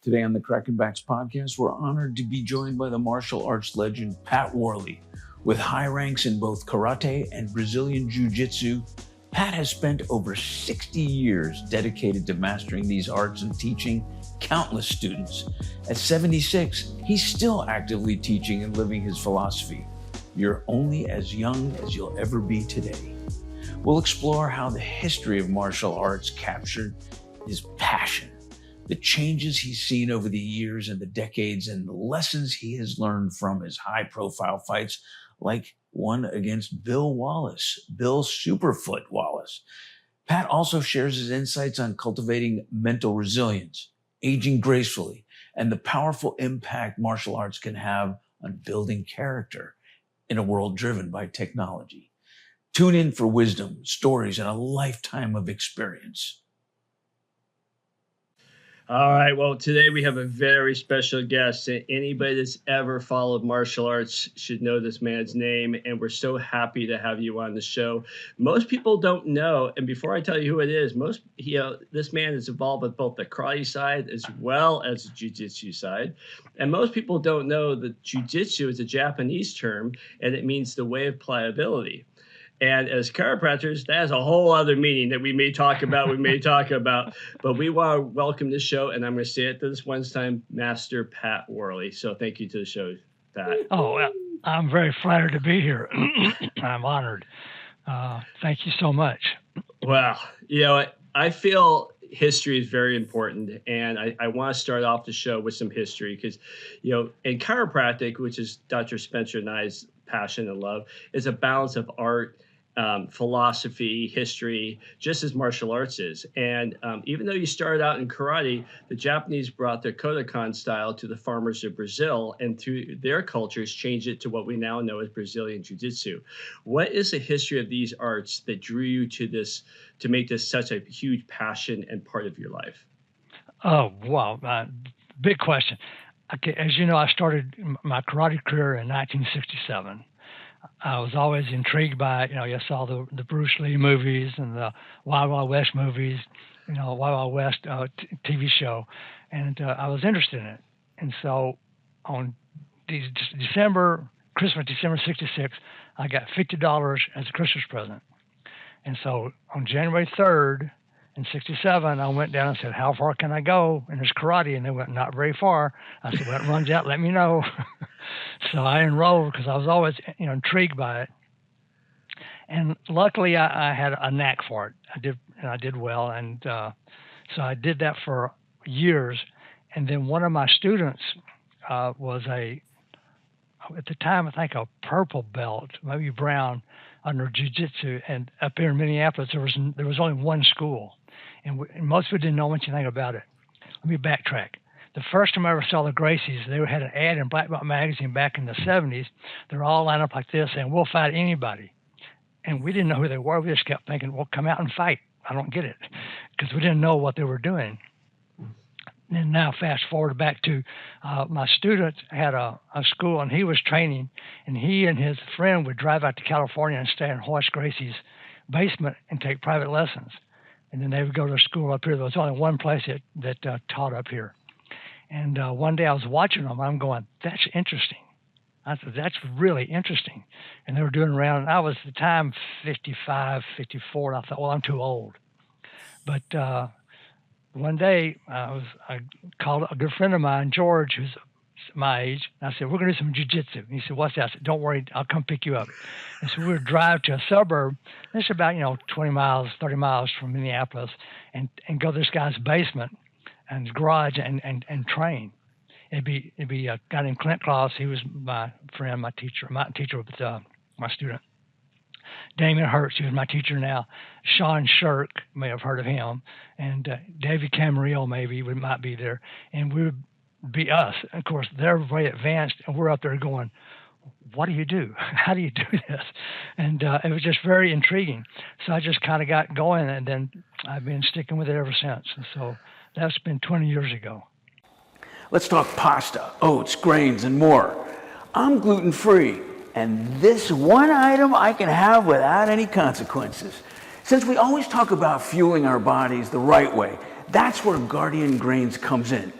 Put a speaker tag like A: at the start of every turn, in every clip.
A: Today on the Crackin Backs podcast, we're honored to be joined by the martial arts legend Pat Worley. With high ranks in both karate and Brazilian Jiu-Jitsu, Pat has spent over 60 years dedicated to mastering these arts and teaching countless students. At 76, he's still actively teaching and living his philosophy. You're only as young as you'll ever be today. We'll explore how the history of martial arts captured his passion, the changes he's seen over the years and the decades, and the lessons he has learned from his high-profile fights, like one against Bill Wallace, Bill Superfoot Wallace. Pat also shares his insights on cultivating mental resilience, aging gracefully, and the powerful impact martial arts can have on building character in a world driven by technology. Tune in for wisdom, stories, and a lifetime of experience.
B: All right. Well, today we have a very special guest. Anybody that's ever followed martial arts should know this man's name, and we're so happy to have you on the show. Most people don't know, and before I tell you who it is, this man is involved with both the karate side as well as the jiu-jitsu side. And most people don't know that jiu-jitsu is a Japanese term, and it means the way of pliability. And as chiropractors, that has a whole other meaning that we may talk about, but we want to welcome this show, and I'm going to say it this one time, Master Pat Worley. So thank you to the show, Pat.
C: Oh, well, I'm very flattered to be here. I'm honored. Thank you so much.
B: Well, I feel history is very important, and I want to start off the show with some history because, in chiropractic, which is Dr. Spencer and I's passion and love, is a balance of art, philosophy, history, just as martial arts is. And even though you started out in karate, the Japanese brought their Kodokan style to the farmers of Brazil, and through their cultures changed it to what we now know as Brazilian Jiu-Jitsu. What is the history of these arts that drew you to this, to make this such a huge passion and part of your life?
C: Oh, wow. Big question. Okay, as you know, I started my karate career in 1967. I was always intrigued by, you saw the Bruce Lee movies and the Wild Wild West movies, Wild Wild West TV show, and I was interested in it. And so on Christmas, December 66, I got $50 as a Christmas present. And so on January 3rd, in 67, I went down and said, how far can I go? And there's karate. And they went, not very far. I said, well, it runs out. Let me know. So I enrolled because I was always intrigued by it. And luckily, I had a knack for it. I did well. And so I did that for years. And then one of my students was at the time, I think a purple belt, maybe brown, under jiu-jitsu. And up here in Minneapolis, there was only one school. And most people didn't know anything about it. Let me backtrack. The first time I ever saw the Gracies, they had an ad in Black Belt magazine back in the 70s. They're all lined up like this saying, we'll fight anybody. And we didn't know who they were. We just kept thinking, well, come out and fight. I don't get it, because we didn't know what they were doing. And now fast forward back to my student had a school, and he was training, and he and his friend would drive out to California and stay in Horace Gracie's basement and take private lessons. And then they would go to school up here. There was only one place that taught up here. And one day I was watching them. I'm going, that's interesting. I said, that's really interesting. And they were doing around, I was at the time 55, 54. And I thought, well, I'm too old. But one day I called a good friend of mine, George, who's my age. And I said, we're going to do some jiu-jitsu. And he said, what's that? I said, don't worry, I'll come pick you up. And so we would drive to a suburb. It's about, 20 miles, 30 miles from Minneapolis, and go to this guy's basement and his garage and train. It'd be a guy named Clint Klaus. He was my friend, my teacher with my student. Damon Hurts, he was my teacher now. Sean Shirk, may have heard of him. And Davey Camarillo, maybe, might be there. And we would be us. Of course, they're very advanced, and we're up there going, what do you do? How do you do this? And it was just very intriguing. So I just kind of got going, and then I've been sticking with it ever since. And so that's been 20 years ago.
A: Let's talk pasta, oats, grains, and more. I'm gluten-free, and this one item I can have without any consequences. Since we always talk about fueling our bodies the right way, that's where Guardian Grains comes in.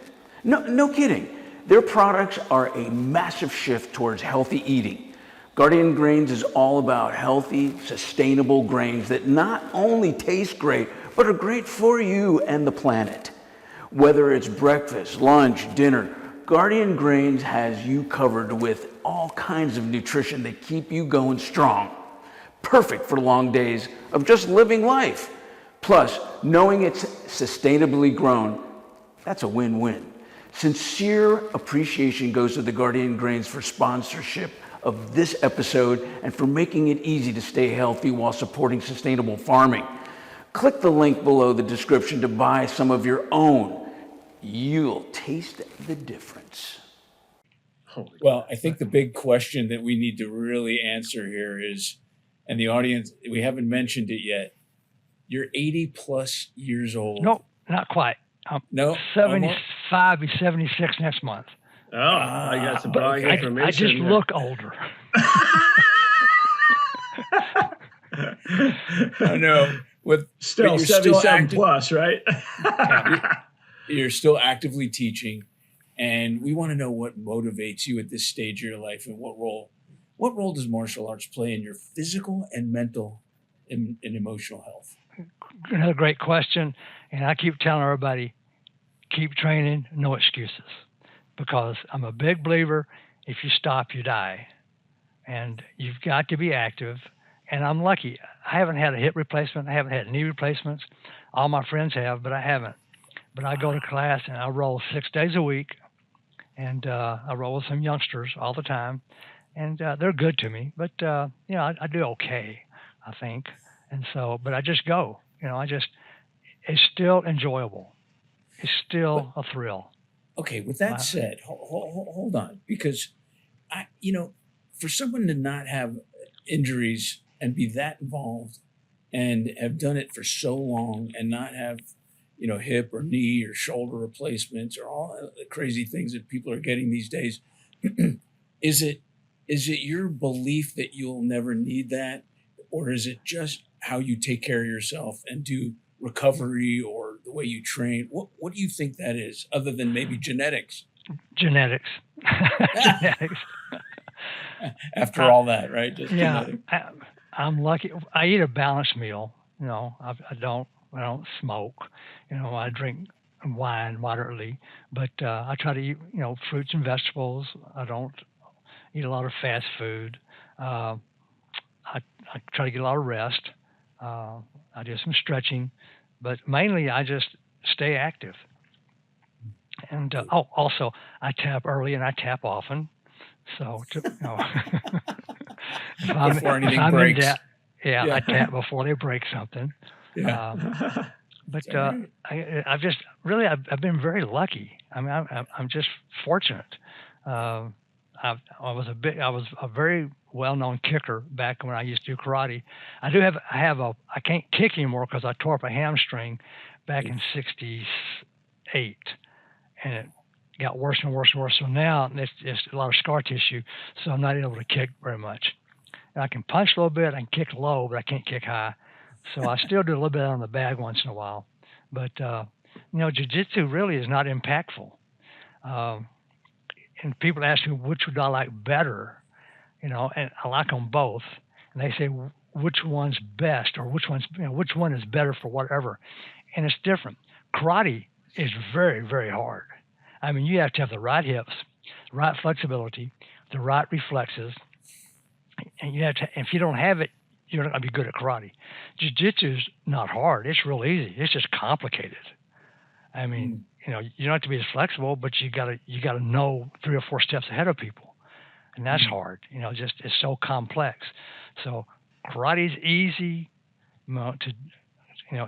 A: No kidding. Their products are a massive shift towards healthy eating. Guardian Grains is all about healthy, sustainable grains that not only taste great, but are great for you and the planet. Whether it's breakfast, lunch, dinner, Guardian Grains has you covered with all kinds of nutrition that keep you going strong. Perfect for long days of just living life. Plus, knowing it's sustainably grown, that's a win-win. Sincere appreciation goes to the Guardian Grains for sponsorship of this episode and for making it easy to stay healthy while supporting sustainable farming. Click the link below the description to buy some of your own. You'll taste the difference.
D: Well, I think the big question that we need to really answer here is, and the audience, we haven't mentioned it yet, you're 80 plus years old.
C: No, not quite. I'm
D: No?
C: 75, be 76 next month.
B: Oh, I got some wrong information.
C: I just
B: there.
C: look older.
D: I know.
B: Still 77 plus, right?
D: You're still actively teaching, and we want to know what motivates you at this stage of your life, and what role does martial arts play in your physical and mental and emotional health?
C: Another great question, and I keep telling everybody, keep training, no excuses, because I'm a big believer, if you stop, you die, and you've got to be active. And I'm lucky. I haven't had a hip replacement. I haven't had knee replacements. All my friends have, but I haven't. But I go to class and I roll 6 days a week, and I roll with some youngsters all the time, and they're good to me. But I do okay, I think. And so, but I just go. It's still enjoyable. It's still a thrill.
D: Okay, with that said, hold on, because for someone to not have injuries and be that involved and have done it for so long and not have, hip or knee or shoulder replacements or all the crazy things that people are getting these days, is it your belief that you'll never need that, or is it just how you take care of yourself and do recovery or the way you train? What do you think that is, other than maybe genetics?
C: Genetics. Genetics.
D: After all that, right? Just
C: yeah,
D: genetics.
C: I'm lucky. I eat a balanced meal. I don't smoke. I drink wine moderately, but I try to eat, fruits and vegetables. I don't eat a lot of fast food. I try to get a lot of rest. I do some stretching, but mainly I just stay active. And also I tap early and I tap often. So,
D: before anything breaks.
C: I tap before they break something.
D: Yeah.
C: I've been very lucky. I mean, I'm just fortunate. I was a very well-known kicker back when I used to do karate. I can't kick anymore because I tore up a hamstring back in '68, and it got worse and worse and worse. So now it's just a lot of scar tissue, so I'm not able to kick very much. And I can punch a little bit, I can kick low, but I can't kick high. So I still do a little bit on the bag once in a while. But, jiu-jitsu really is not impactful. And people ask me, which would I like better? And I like them both. And they say, which one's best, or which one is better for whatever. And it's different. Karate is very, very hard. I mean, you have to have the right hips, the right flexibility, the right reflexes, and you have to. If you don't have it, you're not going to be good at karate. Jiu-jitsu is not hard; it's real easy. It's just complicated. I mean, you don't have to be as flexible, but you got to know 3 or 4 steps ahead of people, and that's hard. It's so complex. So karate is easy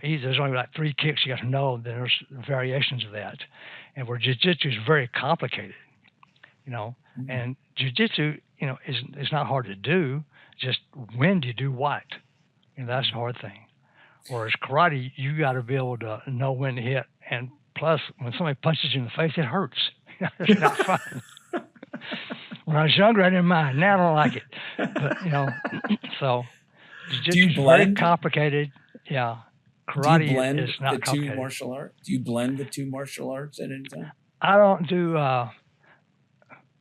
C: easy. There's only like 3 kicks you got to know. Then there's variations of that, and where jiu-jitsu is very complicated. And jiu-jitsu, is not hard to do. Just when do you do what? That's the hard thing. Whereas karate, you got to be able to know when to hit, and plus, when somebody punches you in the face, it hurts. It's not fun. When I was younger, I didn't mind. Now I don't like it. But so jiu-jitsu is very complicated. Yeah. Karate is not
D: the two martial arts? Do you blend the two martial arts at any time?
C: I don't do.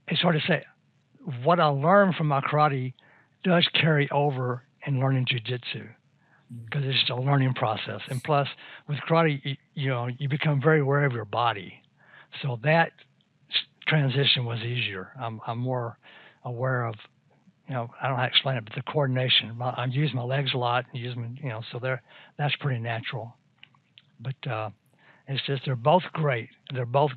C: It's hard to say. What I learned from my karate does carry over in learning jiu-jitsu because it's just a learning process. And plus, with karate, you become very aware of your body, so that transition was easier. I'm more aware of, I don't know how to explain it, but the coordination. I use my legs a lot, so that's pretty natural. But it's just they're both great. They're both,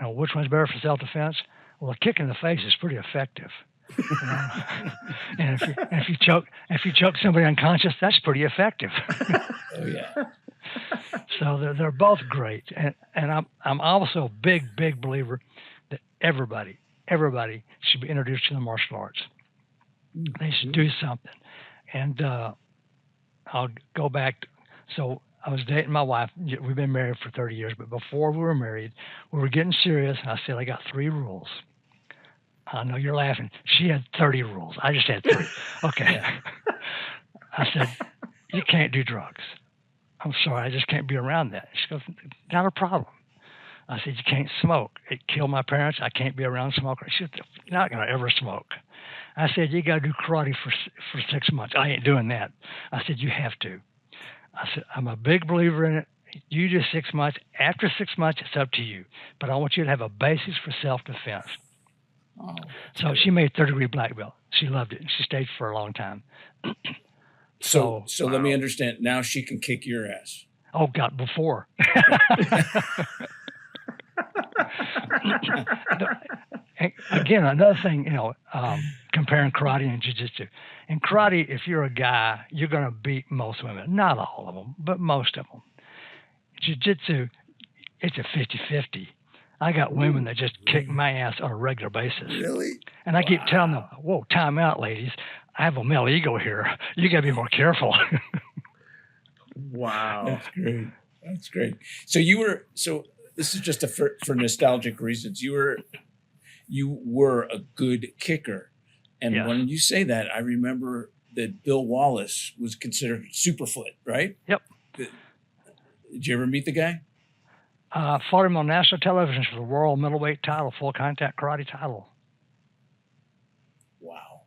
C: which one's better for self-defense? Well, a kick in the face is pretty effective. And if you choke somebody unconscious, that's pretty effective.
D: Oh yeah.
C: So they're both great, and I'm also a big believer that everybody should be introduced to the martial arts. They should do something. And I'll go back. So I was dating my wife. We've been married for 30 years, but before we were married, we were getting serious. And I said, I got 3 rules. I know you're laughing. She had 30 rules. I just had 3. Okay. Yeah. I said, you can't do drugs. I'm sorry, I just can't be around that. She goes, not a problem. I said, you can't smoke. It killed my parents. I can't be around smokers. She said, you're not going to ever smoke. I said, you got to do karate for 6 months. I ain't doing that. I said, you have to. I said, I'm a big believer in it. You do 6 months. After 6 months, it's up to you. But I want you to have a basis for self-defense. Oh, so she made 3rd-degree black belt. She loved it. And she stayed for a long time.
D: So let me understand. Now she can kick your ass.
C: Oh, God, before. Again, another thing, comparing karate and jiu-jitsu. In karate, if you're a guy, you're going to beat most women. Not all of them, but most of them. Jiu-jitsu, it's a 50-50. I got women that just kick my ass on a regular basis.
D: Really?
C: And I keep telling them, whoa, time out, ladies. I have a male ego here. You got to be more careful.
B: Wow.
D: That's great. So this is just for nostalgic reasons. You were a good kicker. And yes. When you say that, I remember that Bill Wallace was considered Superfoot, right?
C: Yep.
D: Did you ever meet the guy?
C: Fought him on national television for the World Middleweight title, full contact karate title.
D: Wow.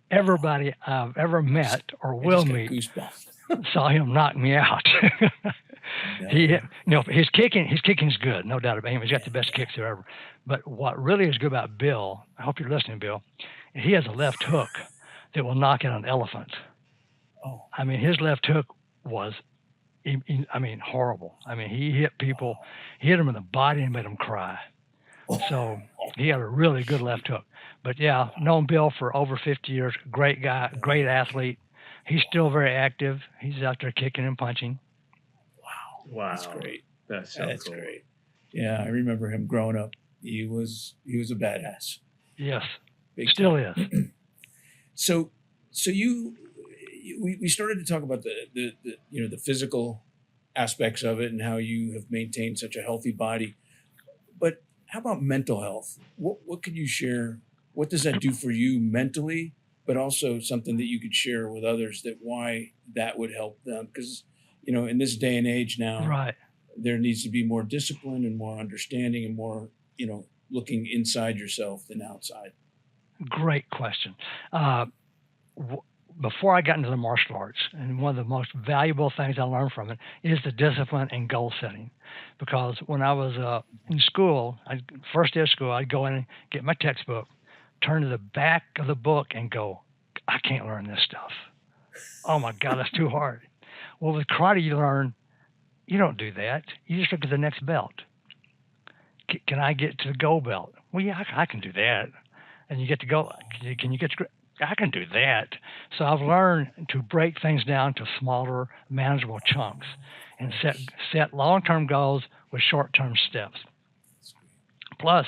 C: Everybody I've ever met or will meet saw him knock me out. His kicking's good, no doubt about it. He's got the best kicks ever. But what really is good about Bill, I hope you're listening, Bill, he has a left hook that will knock out an elephant. Oh. I mean, his left hook was horrible. I mean, he hit people, he hit them in the body and made them cry. So he had a really good left hook. But yeah, known Bill for over 50 years. Great guy, great athlete. He's still very active. He's out there kicking and punching.
D: Wow. That's great.
B: That's cool.
D: Great. Yeah, I remember him growing up. He was a badass.
C: Yes,
D: Big
C: still
D: time.
C: is.
D: So we started to talk about the physical aspects of it and how you have maintained such a healthy body. But how about mental health? What could you share? What does that do for you mentally, but also something that you could share with others that why that would help them? Because, in this day and age now,
C: right,
D: there needs to be more discipline and more understanding and more, looking inside yourself than outside.
C: Great question. Before I got into the martial arts, and one of the most valuable things I learned from it is the discipline and goal setting. Because when I was in school, first day of school, I'd go in and get my textbook, turn to the back of the book and go, I can't learn this stuff. Oh my God, that's too hard. Well, with karate, you learn, you don't do that. You just look at the next belt. Can I get to the gold belt? Well, yeah, I can do that. And you get to go, can you get to, I can do that. So I've learned to break things down to smaller, manageable chunks and set long-term goals with short-term steps. Plus,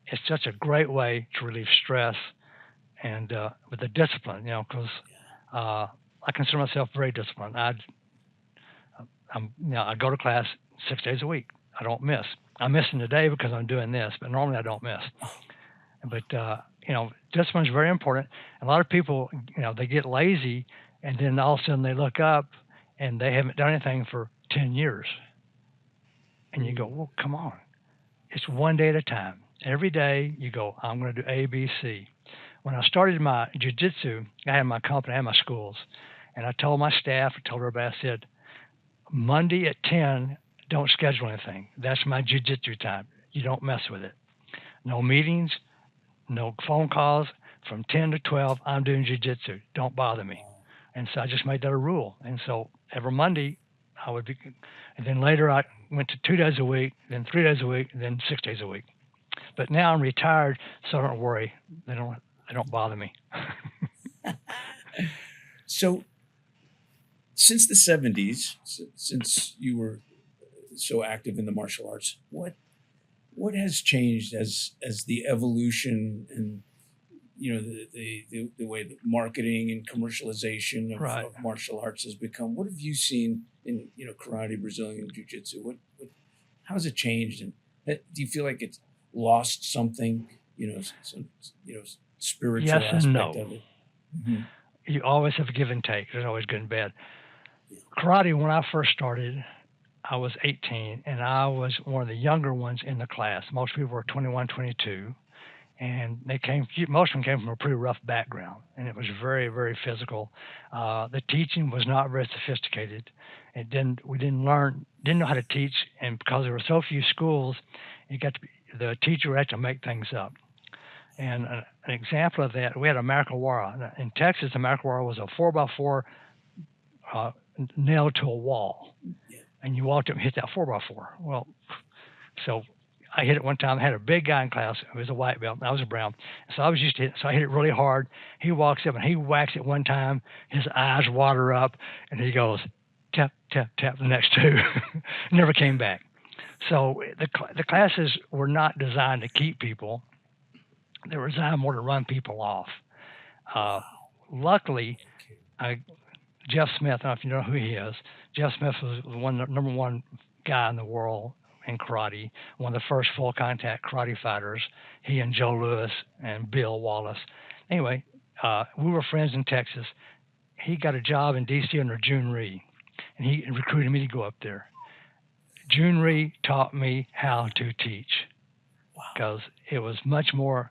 C: it's such a great way to relieve stress and with the discipline, because I consider myself very disciplined. I go to class 6 days a week. I don't miss. I'm missing today because I'm doing this, but normally I don't miss. But discipline is very important. A lot of people, they get lazy, and then all of a sudden they look up and they haven't done anything for 10 years. And you go, well, come on. It's one day at a time. Every day you go, I'm going to do A, B, C. When I started my jiu-jitsu, I had my company, I had my schools. And I told my staff, I told everybody, I said, Monday at 10, don't schedule anything. That's my jiu-jitsu time. You don't mess with it. No meetings, no phone calls. From 10 to 12, I'm doing jiu-jitsu. Don't bother me. And so I just made that a rule. And so every Monday, I would be, and then later I went to 2 days a week, then 3 days a week, and then 6 days a week. But now I'm retired, so don't worry. They don't bother me.
D: So since the 70s, since you were so active in the martial arts, what has changed as the evolution and the way that marketing and commercialization of martial arts has become? What have you seen in karate, Brazilian Jiu-Jitsu? How has it changed? And do you feel like it's lost something? Some spiritual
C: yes
D: aspect
C: and no.
D: of it. Mm-hmm.
C: You always have a give and take. There's always good and bad. Karate, when I first started, I was 18, and I was one of the younger ones in the class. Most people were 21, 22, and most of them came from a pretty rough background, and it was very, very physical. The teaching was not very sophisticated. We didn't know how to teach, and because there were so few schools, the teacher had to make things up. And an example of that, we had a Marakawara. In Texas, a Marakawara was a 4x4 nailed to a wall. Yeah. And you walked up and hit that 4x4. Well, so I hit it one time. I had a big guy in class who was a white belt, and I was a brown. So I was used to it. So I hit it really hard. He walks up and he whacks it one time. His eyes water up, and he goes, tap, tap, tap the next two. Never came back. So the classes were not designed to keep people. They were designed more to run people off. Luckily, Jeff Smith, I don't know if you know who he is. Jeff Smith was the number one guy in the world in karate, one of the first full contact karate fighters. He and Joe Louis and Bill Wallace. Anyway, we were friends in Texas. He got a job in D.C. under June Rhee, and he recruited me to go up there. June Rhee taught me how to teach because it was much more,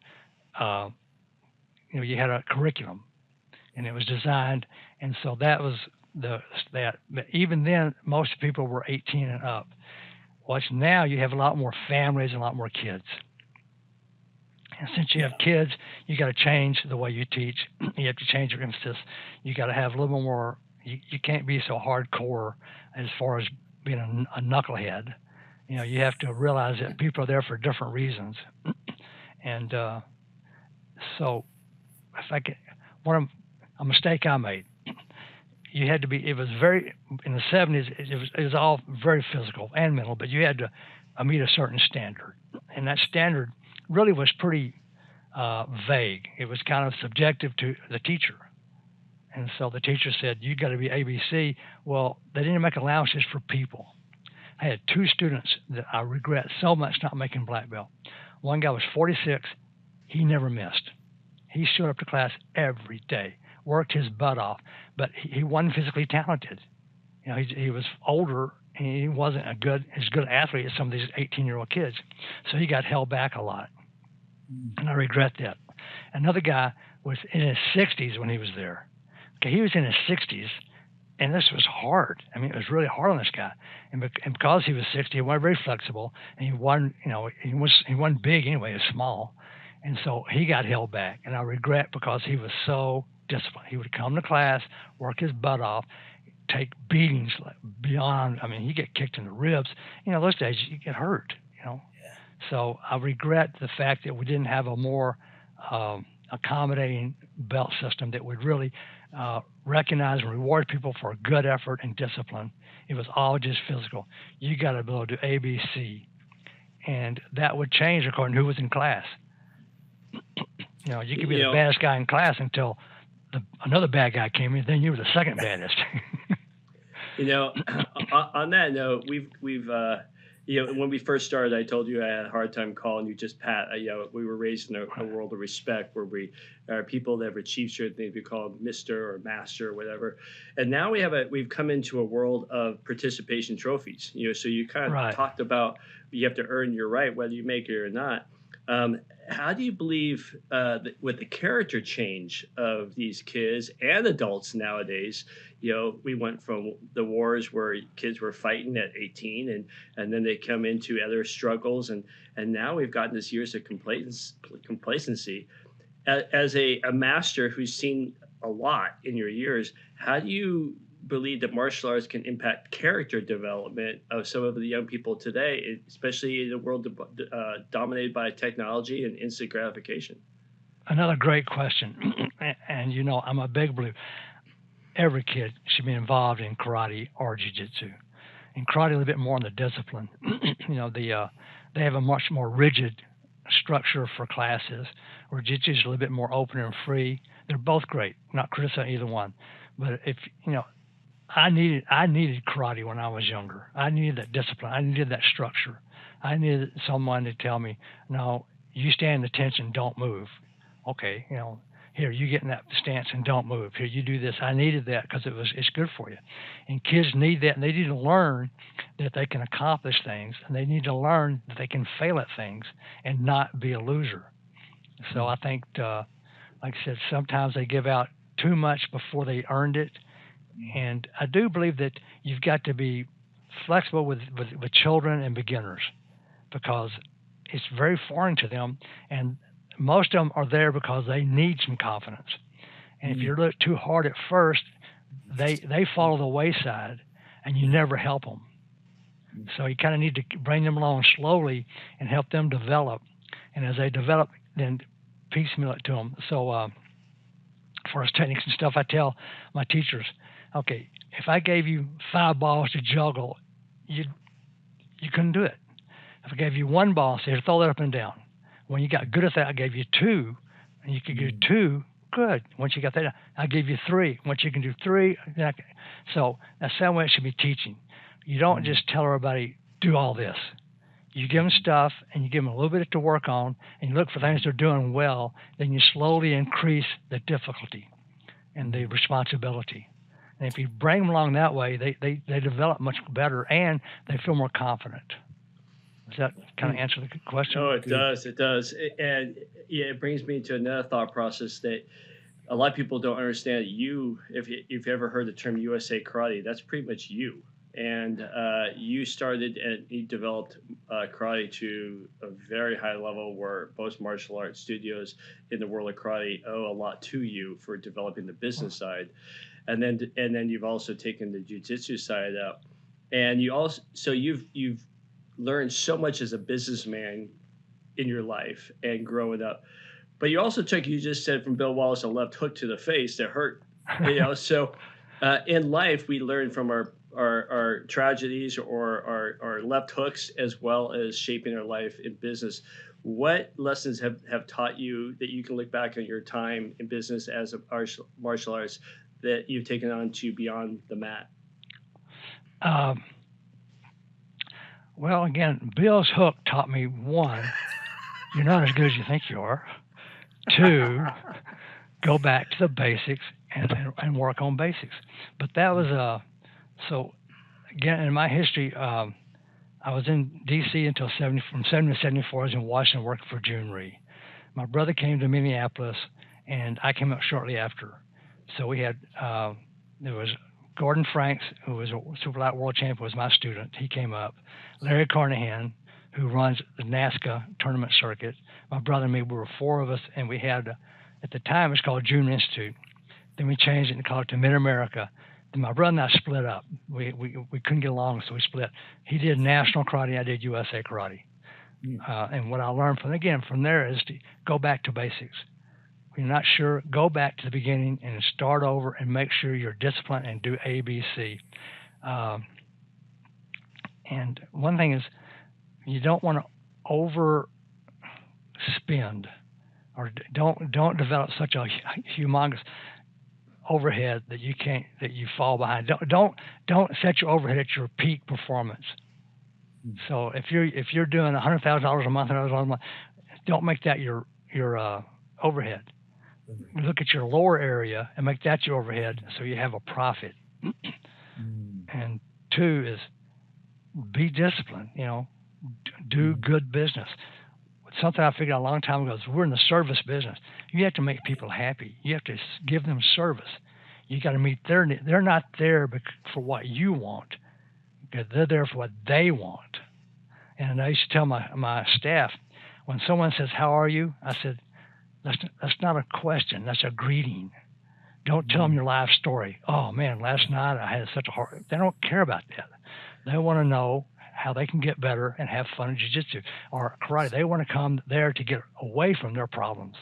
C: you had a curriculum, and it was designed, and so that was that. But even then, most people were 18 and up. Now you have a lot more families and a lot more kids. And since you have kids, you got to change the way you teach. You have to change your emphasis. You got to have a little more. You can't be so hardcore as far as being a knucklehead. You have to realize that people are there for different reasons. And so, a mistake I made. You had to be. It was very in the 70s. It was all very physical and mental, but you had to meet a certain standard, and that standard really was pretty vague. It was kind of subjective to the teacher, and so the teacher said, "You got to be ABC." Well, they didn't make allowances for people. I had 2 students that I regret so much not making black belt. One guy was 46. He never missed. He showed up to class every day, worked his butt off, but he wasn't physically talented. He was older, and he wasn't as good athlete as some of these 18-year-old kids. So he got held back a lot, and I regret that. Another guy was in his 60s when he was there. Okay, he was in his 60s, and this was hard. I mean, it was really hard on this guy. And because he was 60, he wasn't very flexible, and he wasn't big anyway. He was small. And so he got held back. And I regret because he was so disciplined. He would come to class, work his butt off, take beatings beyond. I mean, he'd get kicked in the ribs. Those days you get hurt, Yeah. So I regret the fact that we didn't have a more accommodating belt system that would really recognize and reward people for good effort and discipline. It was all just physical. You got to be able to do ABC. And that would change according to who was in class. You could be the baddest guy in class until another bad guy came in, then you were the second baddest.
B: On that note, we've When we first started, I told you I had a hard time calling you just Pat. We were raised in a world of respect where we are people that have achieved certain things. We call them Mister or Master or whatever. And now we've come into a world of participation trophies. So you kind of talked about you have to earn your right, whether you make it or not. How do you believe with the character change of these kids and adults nowadays? We went from the wars where kids were fighting at 18 and then they come into other struggles. And now we've gotten this years of complacency. As a master who's seen a lot in your years, how do you believe that martial arts can impact character development of some of the young people today, especially in a world dominated by technology and instant gratification?
C: Another great question. And I'm a big believer. Every kid should be involved in karate or jiu-jitsu. In karate, a little bit more on the discipline. They have a much more rigid structure for classes, where jiu-jitsu is a little bit more open and free. They're both great. Not criticizing either one, but if I needed karate when I was younger. I needed that discipline. I needed that structure. I needed someone to tell me, no, you stand attention, don't move. Okay, here, you get in that stance and don't move. Here, you do this. I needed that because it's good for you. And kids need that, and they need to learn that they can accomplish things, and they need to learn that they can fail at things and not be a loser. So I think, like I said, sometimes they give out too much before they earned it. And I do believe that you've got to be flexible with children and beginners, because it's very foreign to them, and most of them are there because they need some confidence. And if you look too hard at first, they follow the wayside, and you never help them. So you kind of need to bring them along slowly and help them develop. And as they develop, then piecemeal it to them. So for us techniques and stuff, I tell my teachers, okay, if I gave you 5 balls to juggle, you couldn't do it. If I gave you 1 ball, say, throw that up and down. When you got good at that, I gave you 2, and you could do 2, good. Once you got that, I gave you 3. Once you can do 3, so that's the way it should be teaching. You don't just tell everybody, do all this. You give them stuff, and you give them a little bit to work on, and you look for things they're doing well, then you slowly increase the difficulty and the responsibility. And if you bring them along that way, they develop much better, and they feel more confident. Does that kind of answer the question?
B: Oh, it does. It does. And it brings me to another thought process that a lot of people don't understand. If you've ever heard the term USA Karate, that's pretty much you. And you started and you developed karate to a very high level, where most martial arts studios in the world of karate owe a lot to you for developing the business side. And then you've also taken the jiu-jitsu side up, and you've learned so much as a businessman in your life and growing up. But you also took, you just said, from Bill Wallace, a left hook to the face that hurt. So in life, we learn from our tragedies or our left hooks, as well as shaping our life in business. What lessons have taught you that you can look back on your time in business as a martial arts that you've taken on to beyond the mat?
C: Well, again, Bill's hook taught me, 1, you're not as good as you think you are. 2, go back to the basics and work on basics. But that was so again, in my history, I was in D.C. until from 70 to 74. I was in Washington working for June Ree. My brother came to Minneapolis, and I came up shortly after. So we had there was Gordon Franks, who was a super light world champion, was my student. He came up. Larry Carnahan, who runs the NASCA tournament circuit. My brother and me, we were 4 of us, and we had, at the time, it was called June Institute. Then we changed it and called it to Mid-America. Then my brother and I split up. We couldn't get along, so we split. He did national karate, I did USA karate. And what I learned from there is to go back to basics. If you're not sure, go back to the beginning and start over and make sure you're disciplined and do A, B, C. And one thing is, you don't want to overspend, or don't develop such a humongous overhead that you fall behind. Don't set your overhead at your peak performance. So if you're doing $100,000 a month, $100,000 a month, don't make that your overhead. Look at your lower area and make that your overhead, so you have a profit. And 2 is be disciplined. Do good business. Something I figured out a long time ago is we're in the service business. You have to make people happy. You have to give them service. You got to meet their needs. They're not there for what you want. They're there for what they want. And I used to tell my staff, when someone says, "How are you?" I said, that's not a question. That's a greeting. Don't tell them your life story. "Oh man, last night I had such a hard." They don't care about that. They want to know how they can get better and have fun in jiu-jitsu or karate. They want to come there to get away from their problems.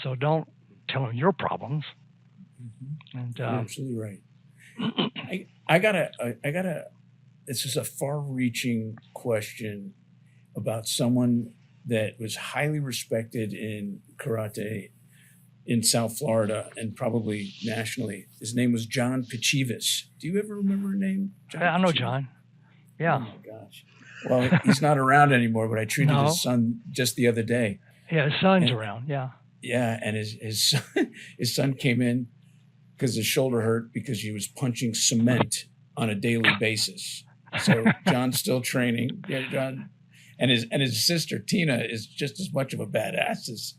C: So don't tell them your problems. And
D: You're absolutely right. I gotta. This is a far-reaching question about someone that was highly respected in karate in South Florida and probably nationally. His name was John Pachivas. Do you ever remember her name?
C: I know John. Yeah.
D: Oh my gosh. Well, he's not around anymore, but I treated his son just the other day.
C: Yeah, his son's around. Yeah.
D: Yeah, and his son came in because his shoulder hurt because he was punching cement on a daily basis. So John's still training. Yeah, John, and his sister Tina is just as much of a badass as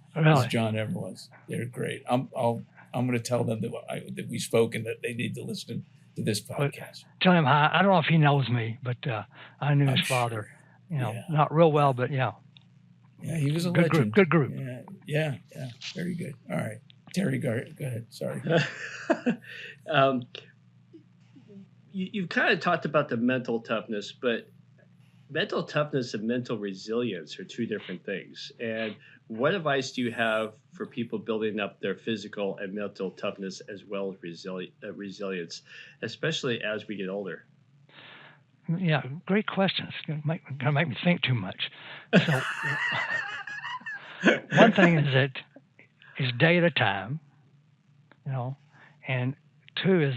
D: John ever was. They're great. I'm going to tell them that we spoke and that they need to listen to this podcast.
C: Tell him hi. I don't know if he knows me, but I knew his father. Not real well, but yeah.
D: Yeah, he was a
C: good
D: legend.
C: Good group.
D: Yeah, very good. All right, Terry, go ahead. Sorry.
B: You've kind of talked about the mental toughness, but mental toughness and mental resilience are two different things. And what advice do you have for people building up their physical and mental toughness as well as resilience, especially as we get older?
C: Yeah, great questions. It's going to make me think too much. So one thing is day at a time, and 2 is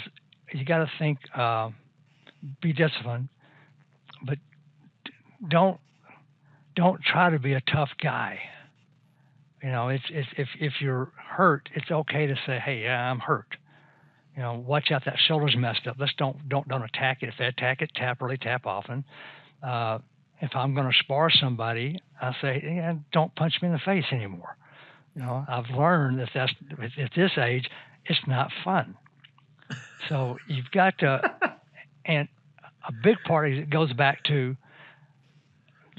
C: you got to think, be disciplined, but don't try to be a tough guy. It's if you're hurt, it's okay to say, "Hey, yeah, I'm hurt." Watch out, that shoulder's messed up. Let's don't attack it. If they attack it, tap early, tap often. If I'm going to spar somebody, I say, "Yeah, don't punch me in the face anymore." I've learned that at this age, it's not fun. So you've got to, and a big part of it goes back to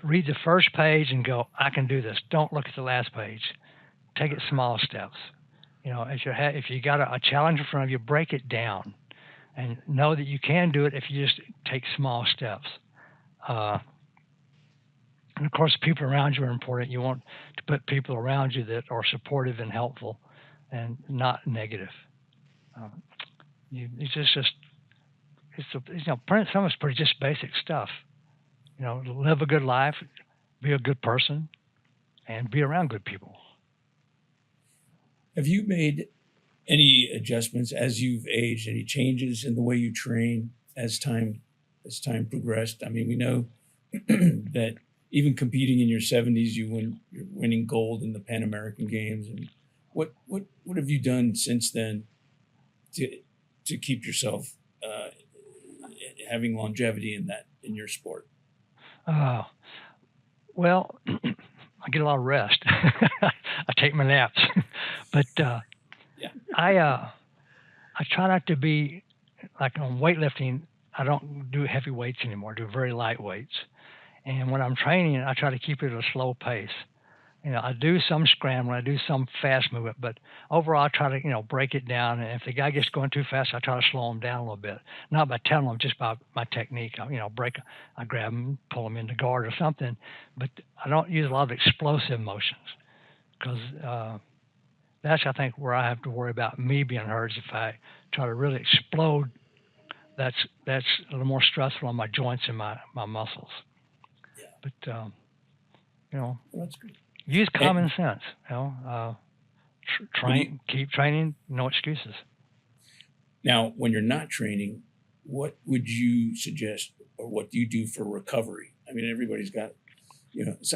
C: read the first page and go, "I can do this." Don't look at the last page. Take it small steps. If you got a challenge in front of you, break it down, and know that you can do it if you just take small steps. And of course, people around you are important. You want to put people around you that are supportive and helpful, and not negative. Some of it's pretty just basic stuff. Live a good life, be a good person, and be around good people.
D: Have you made any adjustments as you've aged? Any changes in the way you train as time progressed? I mean, we know that even competing in your 70s, you're winning gold in the Pan American Games. And what have you done since then to keep yourself having longevity in your sport?
C: Well, I get a lot of rest. I take my naps, but I try not to be like on weightlifting. I don't do heavy weights anymore. I do very light weights, and when I'm training, I try to keep it at a slow pace. I do some scrambling, I do some fast movement, but overall I try to, break it down. And if the guy gets going too fast, I try to slow him down a little bit. Not by telling him, just by my technique. I grab him, pull him into guard or something, but I don't use a lot of explosive motions because that's, I think, where I have to worry about me being hurt. If I try to really explode, that's a little more stressful on my joints and my muscles. Yeah. But,
D: that's good.
C: Use common sense, keep training, no excuses.
D: Now, when you're not training, what would you suggest or what do you do for recovery? I mean, everybody's got,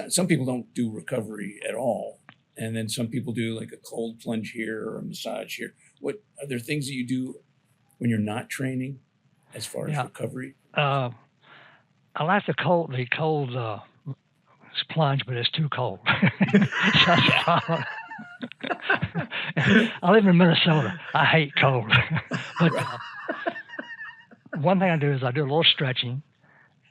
D: some people don't do recovery at all. And then some people do like a cold plunge here or a massage here. What are there things that you do when you're not training as far as recovery?
C: I like the cold plunge, but it's too cold. I live in Minnesota. I hate cold. But one thing I do is I do a little stretching.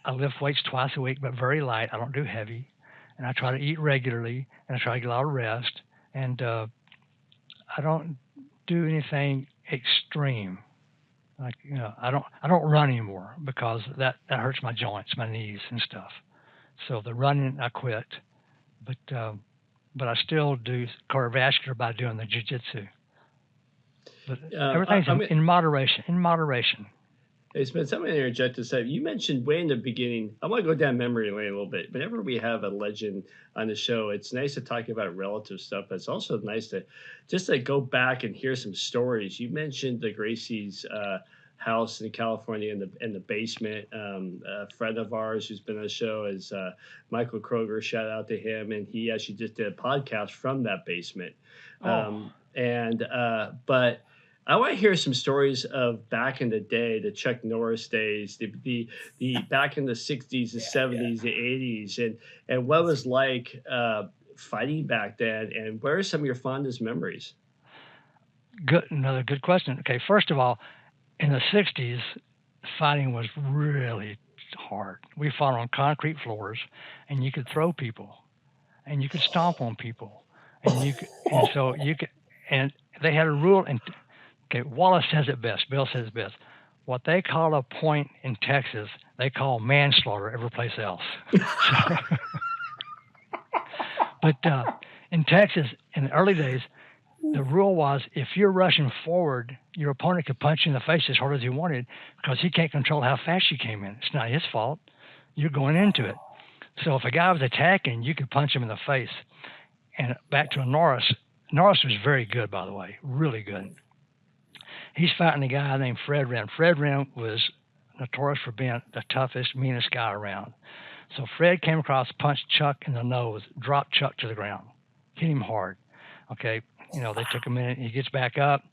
C: I lift weights twice a week, but very light. I don't do heavy. And I try to eat regularly, and I try to get a lot of rest. And I don't do anything extreme. Like, I don't run anymore because that hurts my joints, my knees and stuff. So the running I quit, but I still do cardiovascular by doing the jiu-jitsu. But everything's in moderation. In moderation.
B: Hey, Smith, something to interject to say. You mentioned way in the beginning, I want to go down memory lane a little bit. Whenever we have a legend on the show, it's nice to talk about relative stuff, but it's also nice to just to go back and hear some stories. You mentioned the Gracie's house in California in the basement. A friend of ours who's been on the show is Michael Kroger. Shout out to him. And he actually just did a podcast from that basement. But I want to hear some stories of back in the day, the Chuck Norris days, the back in the 60s, the 70s, the 80s, and what it was like fighting back then, and what are some of your fondest memories?
C: Another good question. Okay, first of all, in the 60s, fighting was really hard. We fought on concrete floors, and you could throw people, and you could stomp on people, and they had a rule. And okay, Wallace says it best. Bill says it best. What they call a point in Texas, they call manslaughter every place else. But in Texas, in the early days, the rule was if you're rushing forward, your opponent could punch you in the face as hard as he wanted because he can't control how fast you came in. It's not his fault. You're going into it. So if a guy was attacking, you could punch him in the face. And back to Norris. Norris was very good, by the way, really good. He's fighting a guy named Fred Wren. Fred Wren was notorious for being the toughest, meanest guy around. So Fred came across, punched Chuck in the nose, dropped Chuck to the ground, hit him hard. Okay, they took a minute. He gets back up.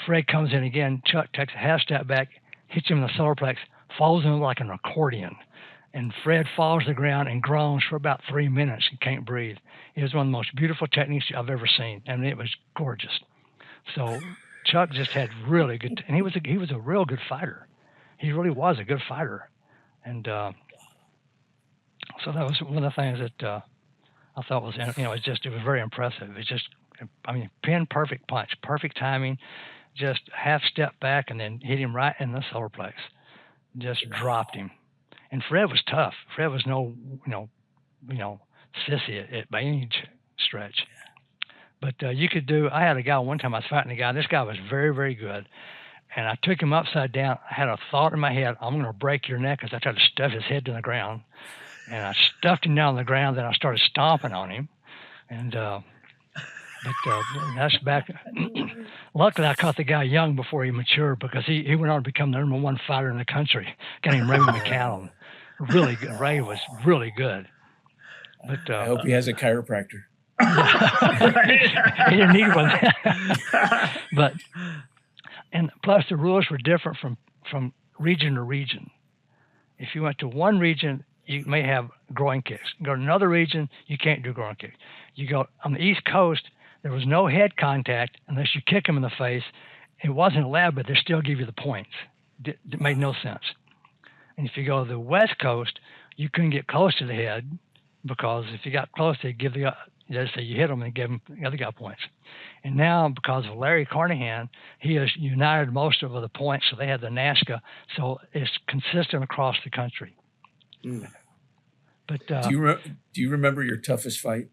C: Fred comes in again. Chuck takes a half step back, hits him in the solar plex, follows him like an accordion. And Fred falls to the ground and groans for about 3 minutes and can't breathe. It was one of the most beautiful techniques I've ever seen, and it was gorgeous. So Chuck just had really good, and he was a real good fighter. He really was a good fighter, and so that was one of the things that I thought was, it was very impressive. It's just, pin perfect punch, perfect timing, just half step back and then hit him right in the solar plex, just dropped him. And Fred was tough. Fred was no, sissy by any stretch. But you could do. I had a guy one time. I was fighting a guy. This guy was very, very good, and I took him upside down. I had a thought in my head: I'm going to break your neck, as I tried to stuff his head to the ground, and I stuffed him down on the ground. Then I started stomping on him, and that's back. Luckily, I caught the guy young before he matured because he went on to become the number one fighter in the country. Got him Ray McCallum. Really good. Ray was really good. But
D: I hope he has a chiropractor.
C: He didn't need one. But and plus the rules were different from region to region. If you went to one region, you may have groin kicks. You go to another region, you can't do groin kicks. You go on the East Coast, there was no head contact unless you kick them in the face. It wasn't allowed, but they still give you the points. It made no sense. And if you go to the West Coast, you couldn't get close to the head because if you got close, they'd give they say you hit them and give them the other guy points. And now, because of Larry Carnahan, he has united most of the points, so they had the NASCA, so it's consistent across the country.
D: Mm. But do you remember your toughest fight?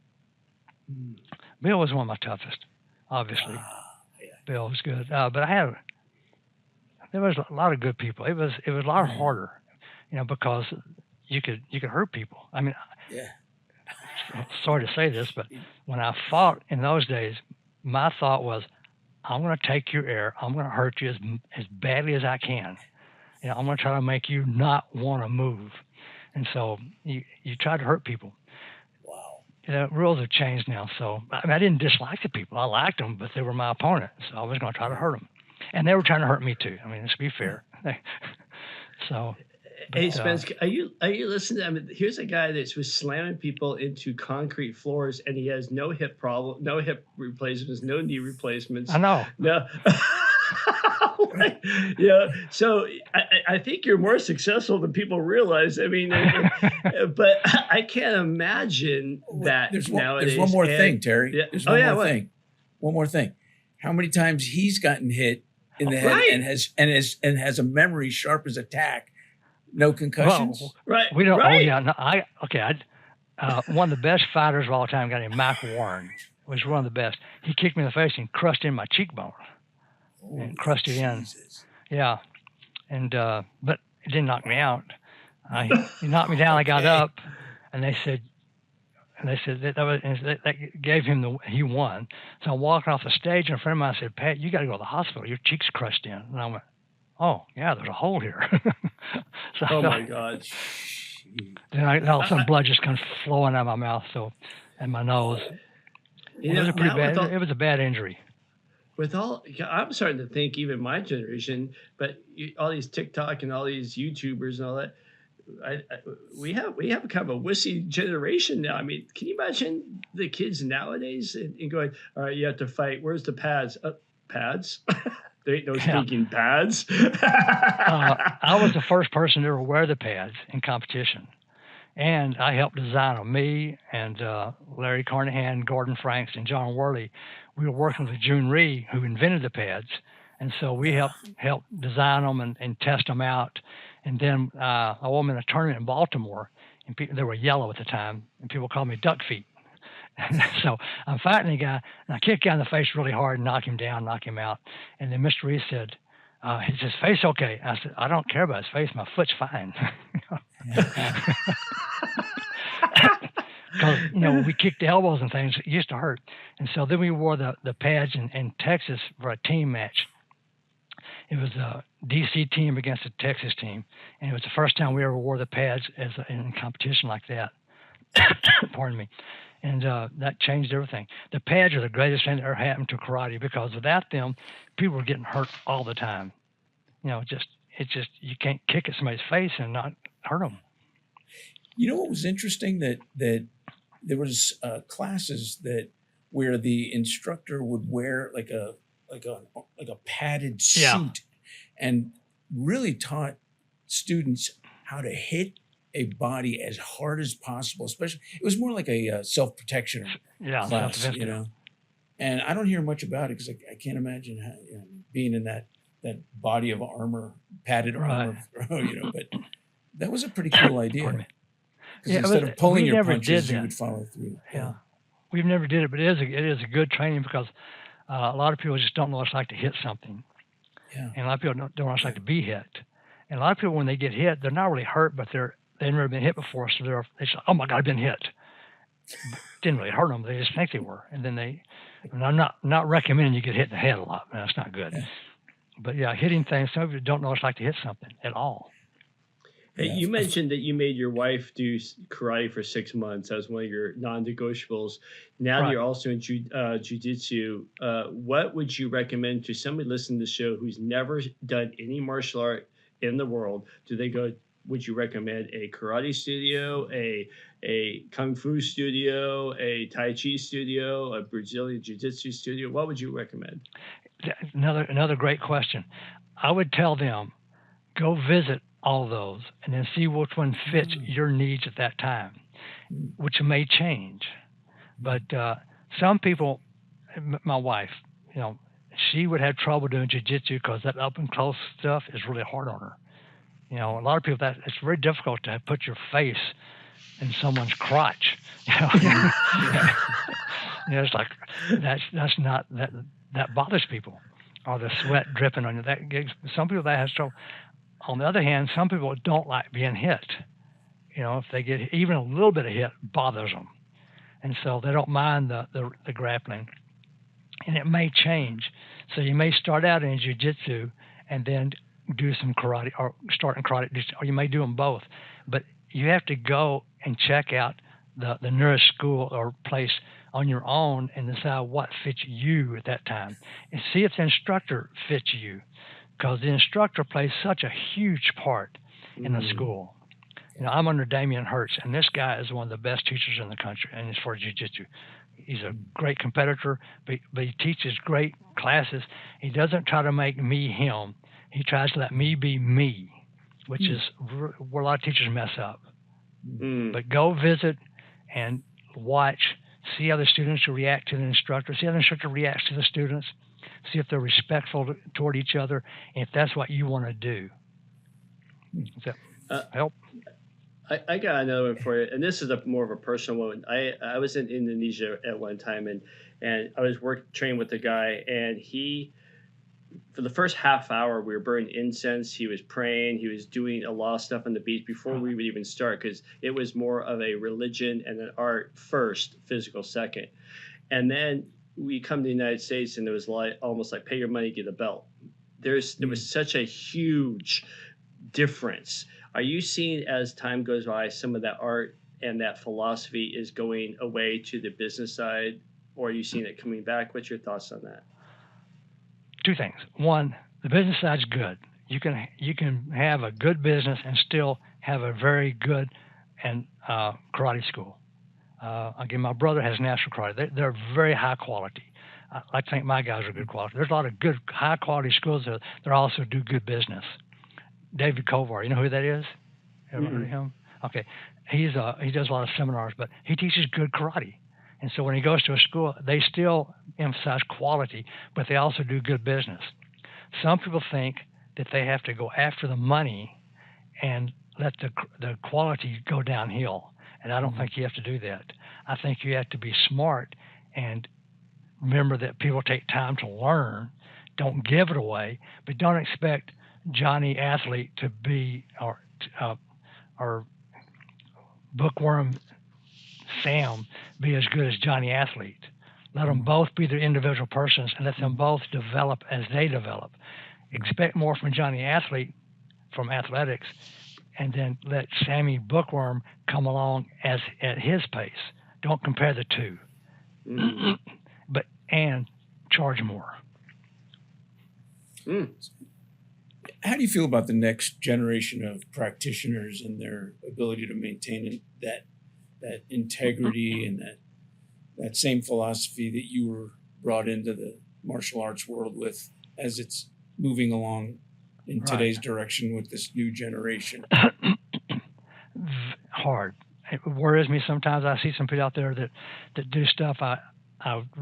C: Bill was one of my toughest, obviously. Yeah. Bill was good, but there was a lot of good people. It was a lot harder, because you could hurt people.
D: Yeah.
C: Sorry to say this, but when I fought in those days, my thought was, I'm going to take your air. I'm going to hurt you as badly as I can. I'm going to try to make you not want to move. And so you try to hurt people.
D: Wow.
C: Rules have changed now. So I didn't dislike the people. I liked them, but they were my opponent. So I was going to try to hurt them. And they were trying to hurt me too. I mean, let's be fair. So.
B: Hey Spence, are you listening? I mean, here's a guy that was slamming people into concrete floors, and he has no hip problem, no hip replacements, no knee replacements.
C: I know.
B: No. Yeah. So I think you're more successful than people realize. I mean, but I can't imagine that nowadays.
D: There's one more thing, Terry.
B: Yeah.
D: There's one more thing. One more thing. How many times he's gotten hit in the head and has a memory sharp as a tack? No concussions.
C: Well,
B: right.
C: We don't.
B: Right.
C: Oh yeah. No, one of the best fighters of all time, a guy named Mike Warren, was one of the best. He kicked me in the face and crushed in my cheekbone. And crushed it in. Yeah. And but it didn't knock me out. He knocked me down. I got up, and they said that gave him he won. So I'm walking off the stage, and a friend of mine said, "Pat, you got to go to the hospital. Your cheek's crushed in." And I went, "Oh yeah, there's a hole here." So
B: my God.
C: Then all of a sudden blood just comes flowing out of my mouth, and my nose. It was a pretty bad. It was a bad injury.
B: I'm starting to think even my generation, but all these TikTok and all these YouTubers and all that, we have kind of a wussy generation now. I mean, can you imagine the kids nowadays and going, all right, you have to fight. Where's the pads? Pads? There ain't no stinking pads.
C: I was the first person to ever wear the pads in competition. And I helped design them. Me and Larry Carnahan, Gordon Franks, and John Worley, we were working with June Rhee, who invented the pads. And so we helped design them and test them out. And then I wore them in a tournament in Baltimore, and they were yellow at the time, and people called me duck feet. So I'm fighting a guy, and I kick a guy in the face really hard and knock him down, knock him out. And then Mr. Rhee said, is his face okay? I said, I don't care about his face. My foot's fine. Because, we kicked the elbows and things. It used to hurt. And so then we wore the pads in Texas for a team match. It was a D.C. team against a Texas team. And it was the first time we ever wore the pads in competition like that. Pardon me. And that changed everything. The pads are the greatest thing that ever happened to karate, because without them, people were getting hurt all the time. It's just you can't kick at somebody's face and not hurt them.
D: You know what was interesting? That there was classes where the instructor would wear like a padded suit, and really taught students how to hit a body as hard as possible. Especially, it was more like a self-protection class, And I don't hear much about it because I can't imagine how, being in that body of armor, padded armor, But that was a pretty cool idea. Instead of pulling your punches, you would follow through.
C: Yeah, we've never did it, but it is a good training, because a lot of people just don't know what it's like to hit something.
D: Yeah.
C: And a lot of people don't know what it's like to be hit. And a lot of people, when they get hit, they're not really hurt, but they've never been hit before, so they say, "Oh my God, I've been hit." Didn't really hurt them; they just think they were. And then and I'm not recommending you get hit in the head a lot. That's not good. Yeah. But yeah, hitting things. Some of you don't know what it's like to hit something at all.
B: Hey, you mentioned that you made your wife do karate for 6 months as one of your non-negotiables. Now that you're also in jiu-jitsu, what would you recommend to somebody listening to the show who's never done any martial art in the world? Would you recommend a karate studio, a kung fu studio, a tai chi studio, a Brazilian jiu-jitsu studio? What would you recommend?
C: Another great question. I would tell them, go visit all those and then see which one fits your needs at that time, which may change. But some people, my wife, she would have trouble doing jiu-jitsu because that up and close stuff is really hard on her. A lot of people, it's very difficult to put your face in someone's crotch. It's like that's not that bothers people, or the sweat dripping on you. Some people that has trouble. On the other hand, some people don't like being hit. If they get even a little bit of hit, bothers them, and so they don't mind the grappling. And it may change. So you may start out in jiu-jitsu and then do some karate, or start in karate, or you may do them both. But you have to go and check out the nearest school or place on your own and decide what fits you at that time, and see if the instructor fits you, because the instructor plays such a huge part in the school. You know, I'm under Damian Hertz, and this guy is one of the best teachers in the country, and it's for jiu-jitsu. He's a great competitor, but he teaches great classes. He doesn't try to make me him. He tries to let me be me, which is where a lot of teachers mess up. But go visit and watch, see how the students react to the instructor, see how the instructor reacts to the students, see if they're respectful toward each other, and if that's what you want to do. Does that help?
B: I got another one for you, and this is more of a personal one. I was in Indonesia at one time, and I was training with a guy, and he, for the first half hour, we were burning incense. He was praying. He was doing a lot of stuff on the beach before we would even start, because it was more of a religion and an art first, physical second. And then we come to the United States, and it was almost like pay your money, get a belt. There was such a huge difference. Are you seeing, as time goes by, some of that art and that philosophy is going away to the business side, or are you seeing it coming back? What's your thoughts on that?
C: Two things. One, the business side's good. You can have a good business and still have a very good and karate school. Again, my brother has national karate. They're very high quality. I like to think my guys are good quality. There's a lot of good high quality schools that also do good business. David Kovar, you know who that is? Ever heard of him? Okay, he does a lot of seminars, but he teaches good karate. And so when he goes to a school, they still emphasize quality, but they also do good business. Some people think that they have to go after the money and let the quality go downhill. And I don't think you have to do that. I think you have to be smart and remember that people take time to learn. Don't give it away, but don't expect Johnny Athlete to be or Bookworm Sam be as good as Johnny Athlete. Let them both be their individual persons and let them both develop as they develop. Expect more from Johnny Athlete from athletics, and then let Sammy Bookworm come along at his pace. Don't compare the two, and charge more.
D: How do you feel about the next generation of practitioners and their ability to maintain that integrity and that same philosophy that you were brought into the martial arts world with, as it's moving along in today's direction with this new generation?
C: Hard. It worries me sometimes. I see some people out there that do stuff I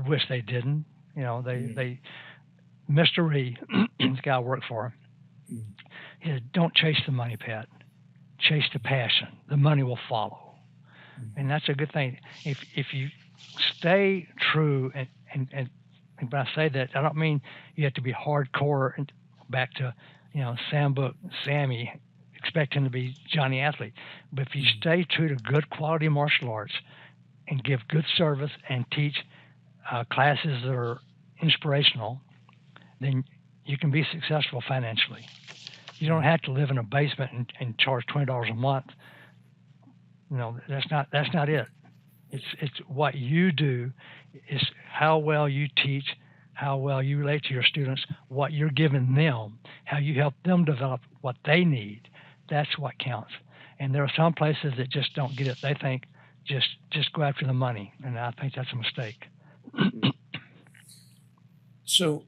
C: wish they didn't. You know, they Mr. Ree, this guy I work for, he said, don't chase the money, Pat. Chase the passion. The money will follow. And that's a good thing. If you stay true, and when I say that, I don't mean you have to be hardcore and back to, Sammy, expect him to be Johnny Athlete. But if you stay true to good quality martial arts and give good service and teach classes that are inspirational, then you can be successful financially. You don't have to live in a basement and charge $20 a month. No, that's not it. It's what you do. Is how well you teach, how well you relate to your students, what you're giving them, how you help them develop what they need. That's what counts. And there are some places that just don't get it. They think just go after the money, and I think that's a mistake.
D: So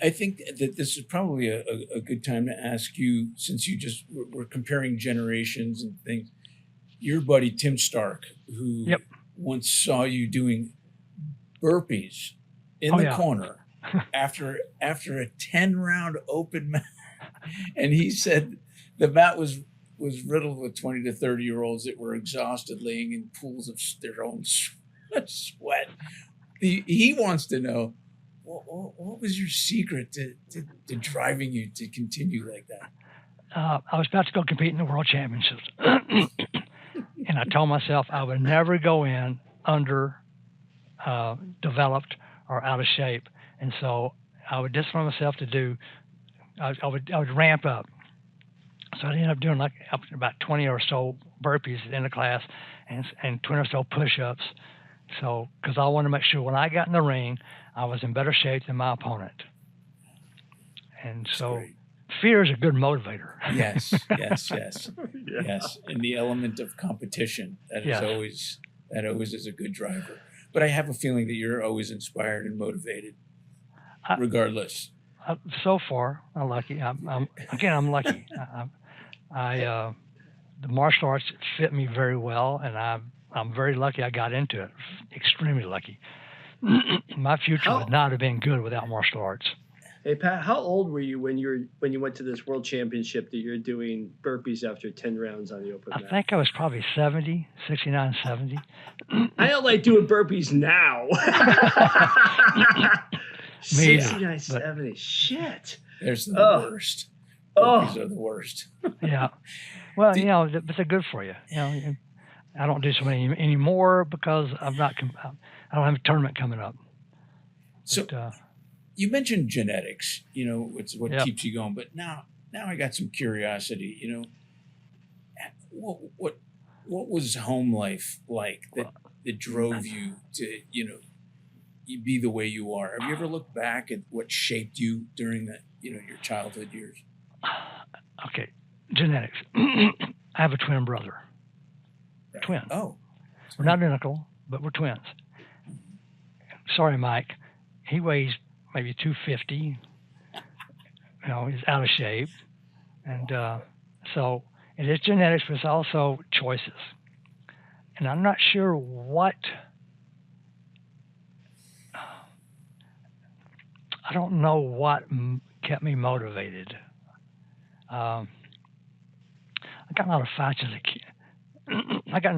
D: I think that this is probably a good time to ask you, since we're comparing generations and things. Your buddy Tim Stark, who once saw you doing burpees in the corner after a 10-round open mat, and he said the mat was riddled with 20 to 30-year-olds that were exhausted, laying in pools of their own sweat. He wants to know, what was your secret to driving you to continue like that?
C: I was about to go compete in the World Championships. And I told myself I would never go in under developed or out of shape. And so I would discipline myself to do, I would ramp up. So I ended up doing like about 20 or so burpees in the class and 20 or so push-ups. So, because I wanted to make sure when I got in the ring, I was in better shape than my opponent. And so,
D: great.
C: fear is a good motivator.
D: Yes.
B: Yeah.
D: Yes. And the element of competition, that
C: Yes.
D: always is a good driver. But I have a feeling that you're always inspired and motivated, regardless.
C: So far, I'm lucky. I'm lucky. The martial arts fit me very well, and I'm very lucky I got into it. Extremely lucky. My future would not have been good without martial arts.
B: Hey Pat, how old were you when you went to this world championship that you're doing burpees after 10 rounds on the open mat?
C: I think I was probably 70, 69, 70.
B: I don't like doing burpees now.
C: Me either,
B: 69, 70. Shit.
D: There's the worst.
B: Oh.
D: These are the worst.
C: Yeah. Well, but they're good for you. I don't do so many anymore because I don't have a tournament coming up.
D: So you mentioned genetics, it's what keeps you going. But now I got some that what was home life like that drove you to, you be the way you are? Have you ever looked back at what shaped you during your childhood years?
C: Okay. Genetics. I have a twin brother.
D: Right.
C: Twin.
D: Oh.
C: We're not identical, but we're twins. Sorry, Mike. He weighs maybe 250. He's out of shape. And so it is genetics, but it's also choices. And I'm not sure I don't know what kept me motivated. I got in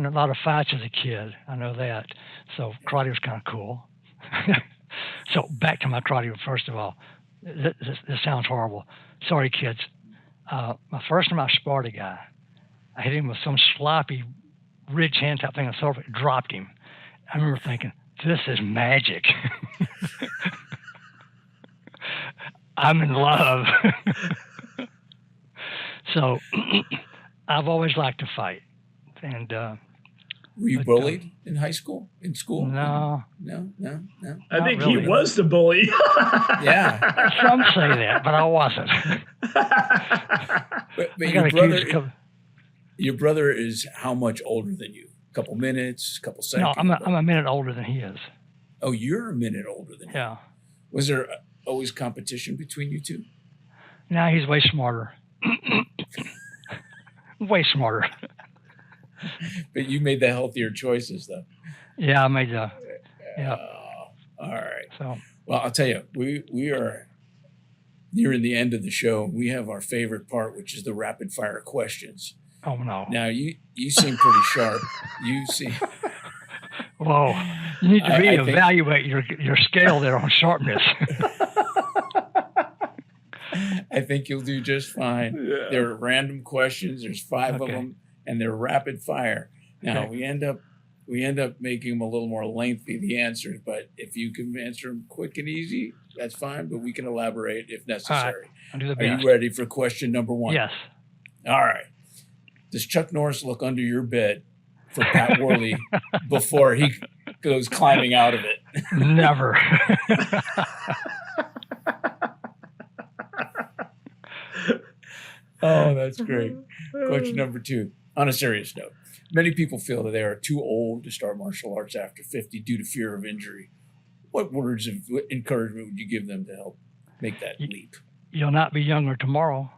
C: a lot of fights as a kid. I know that. So karate was kind of cool. So back to my karate, first of all. This sounds horrible. Sorry, kids. My first time I sparred a guy, I hit him with some sloppy ridge hand type thing and sort of dropped him. I remember thinking, this is magic. I'm in love. So I've always liked to fight. And
D: were you bullied in high school, in school?
C: No.
B: I think
C: really.
B: he was the bully.
D: Yeah.
C: Some say that, but I wasn't.
D: But your brother is how much older than you? A couple minutes, a couple seconds?
C: No, I'm a minute older than he is.
D: Oh, you're a minute older than him.
C: Yeah.
D: Was there always competition between you two?
C: Now he's way smarter. Way smarter.
D: But you made the healthier choices, though.
C: Yeah, I made the. Yeah.
D: All right.
C: So.
D: Well, I'll tell you, we are nearing the end of the show. We have our favorite part, which is the rapid fire questions.
C: Oh no.
D: Now you seem pretty sharp. You seem.
C: Whoa. You need to reevaluate your scale there on sharpness.
D: I think you'll do just fine.
B: Yeah.
D: There are random questions. There's 5 of them, and they're rapid fire. Now we end up making them a little more lengthy, the answers. But if you can answer them quick and easy, that's fine. But we can elaborate if necessary.
C: All right. I'll do the
D: Are
C: best.
D: you ready for question number 1?
C: Yes.
D: All right. Does Chuck Norris look under your bed for Pat Worley before he goes climbing out of it?
C: Never.
D: Oh, that's great. Question number 2. On a serious note, many people feel that they are too old to start martial arts after 50 due to fear of injury. What words of encouragement would you give them to help make that leap?
C: You'll not be younger tomorrow.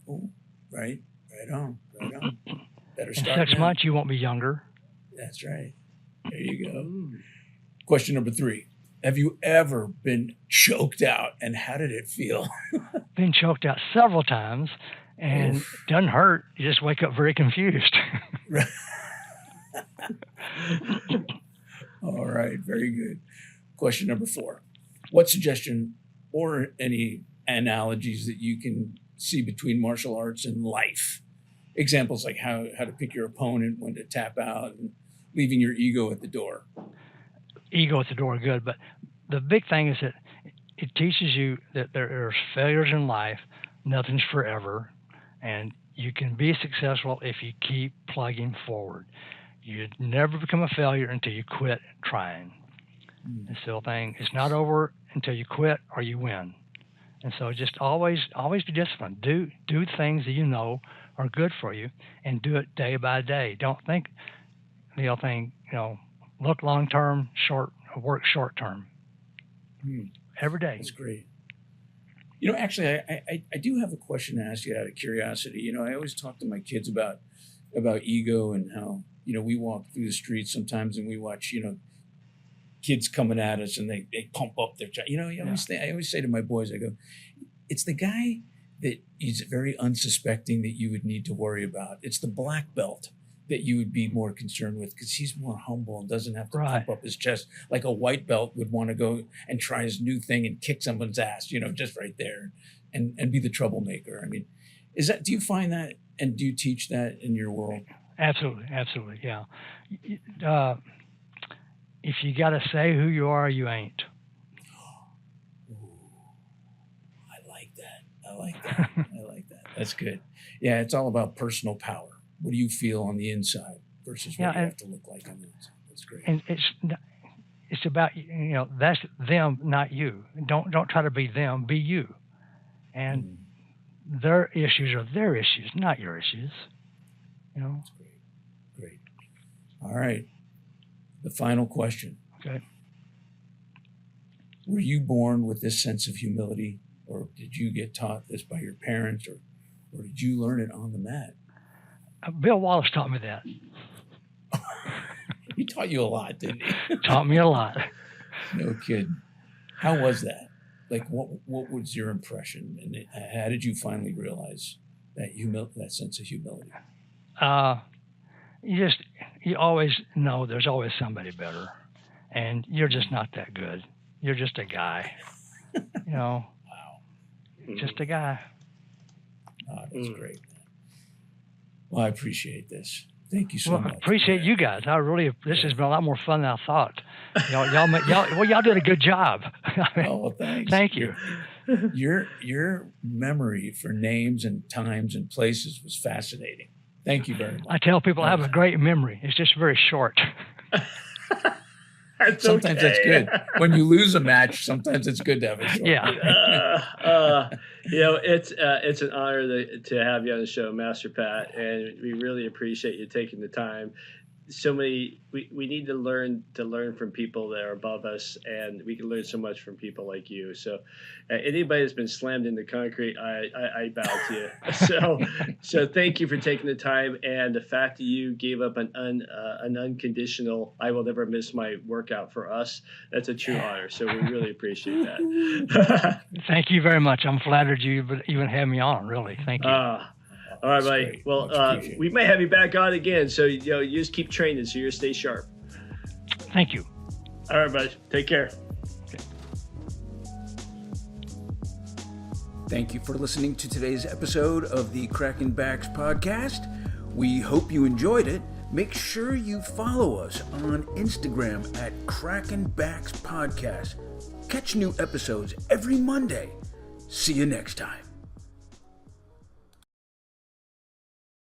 D: Oh, right on. Better
C: In
D: start
C: 6
D: now.
C: months, you won't be younger.
D: That's right. There you go. Question number 3. Have you ever been choked out, and how did it feel?
C: Been choked out several times, and doesn't hurt. You just wake up very confused.
D: All right, very good. Question number 4. What suggestion or any analogies that you can see between martial arts and life? Examples like how to pick your opponent, when to tap out, and leaving your ego at the door.
C: Ego at the door, good. But the big thing is that it teaches you that there are failures in life. Nothing's forever. And you can be successful if you keep plugging forward. You never become a failure until you quit trying. It's the whole thing. It's not over until you quit or you win. And so just always be disciplined. Do things that you know are good for you, and do it day by day. Don't think the old thing, look long term, work short term. Every day.
D: That's great. Actually, I do have a question to ask you out of curiosity. I always talk to my kids about ego and how, we walk through the streets sometimes and we watch, kids coming at us and they pump up their chest. I always say to my boys, I go, it's the guy that is very unsuspecting that you would need to worry about. It's the black belt that you would be more concerned with, because he's more humble and doesn't have to pump up his chest like a white belt would want to go and try his new thing and kick someone's ass, just right there and be the troublemaker. I mean, do you find that, and do you teach that in your world? Absolutely.
C: Yeah. If you got to say who you are, you ain't.
D: I like that. That's good. Yeah, it's all about personal power. What do you feel on the inside versus what you have to look like on the inside? That's great.
C: And it's about, that's them, not you. Don't try to be them. Be you. And their issues are their issues, not your issues.
D: That's great. All right. The final question.
C: Okay.
D: Were you born with this sense of humility, or did you get taught this by your parents, or did you learn it on the mat?
C: Bill Wallace taught me that.
D: He taught you a lot, didn't he?
C: Taught me a lot.
D: No kidding. How was that? Like, what was your impression, and how did you finally realize that sense of humility?
C: You always know there's always somebody better, and you're just not that good. You're just a guy.
D: Wow.
C: Just a guy.
D: Oh, that's great. Well, I appreciate this. Thank you so much.
C: I appreciate you guys. This has been a lot more fun than I thought. Y'all did a good job.
D: Well, thanks.
C: Thank you.
D: Your memory for names and times and places was fascinating. Thank you very much.
C: I tell people I have a great memory. It's just very short.
D: Sometimes that's good. When you lose a match, sometimes it's good to have a short.
C: Yeah.
B: It's an honor to have you on the show, Master Pat, and we really appreciate you taking the time. We need to learn from people that are above us, and we can learn so much from people like you. So anybody that's been slammed into concrete, I bow to you. So thank you for taking the time, and the fact that you gave up an unconditional, I will never miss my workout for us. That's a true honor. So we really appreciate that.
C: Thank you very much. I'm flattered you would even have me on, really. Thank you.
B: All right, buddy. Great. Well, we may have you back on again, so you just keep training, so you stay sharp.
C: Thank you.
B: All right, buddy. Take care.
C: Okay.
A: Thank you for listening to today's episode of the Crackin Backs podcast. We hope you enjoyed it. Make sure you follow us on Instagram at Crackin Backs Podcast. Catch new episodes every Monday. See you next time.